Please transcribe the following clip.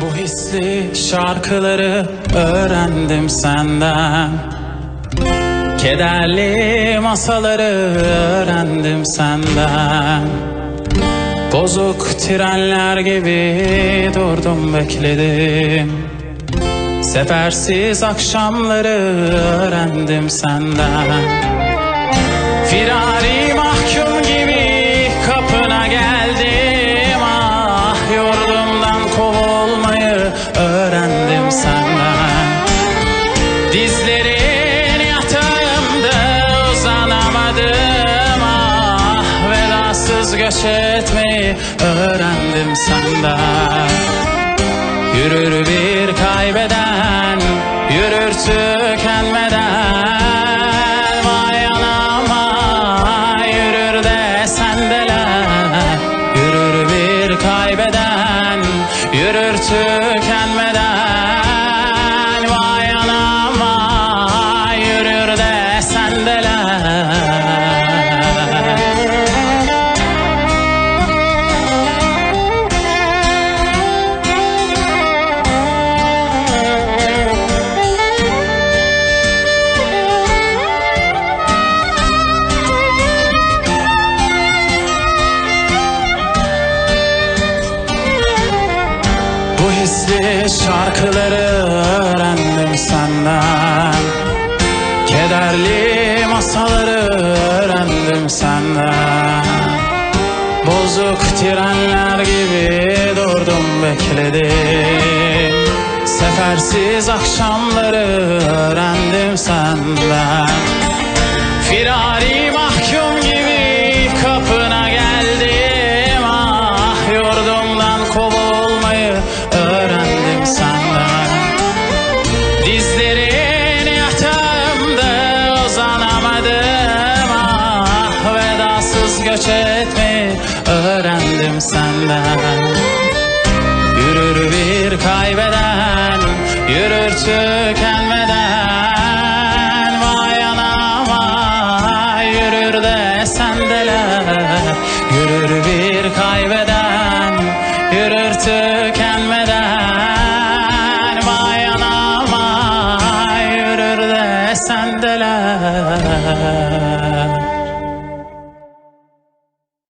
Bu hisli şarkıları öğrendim senden. Kederli masaları öğrendim senden. Bozuk trenler gibi durdum bekledim. Sefersiz akşamları öğrendim senden. Firari mahkum gibi kapına geldim. Ah, yurdumdan kovulmayı öğrendim senden. Dizlerin yatağımda uzanamadım. Ah, vedasız göç etmeyi öğrendim senden. Yürür bir kaybeden, yürür tükenmeden. Vay anam, yürür de sendeler. Yürür bir kaybeden, yürür tükenmeden. Vay anam, yürür de sendeler. Hisli şarkıları öğrendim senden. Kederli masaları öğrendim senden. Bozuk trenler gibi durdum bekledim. Sefersiz akşamları öğrendim senden. Firari mahkum gibi kapına geldim. Ah, yurdumdan kovulmayı öğrendim senden. Dizlerin yatağımda uzanamadım. Ah, vedasız göç etmeyi öğrendim senden. Yürür bir kaybeden, yürür tükenmeden.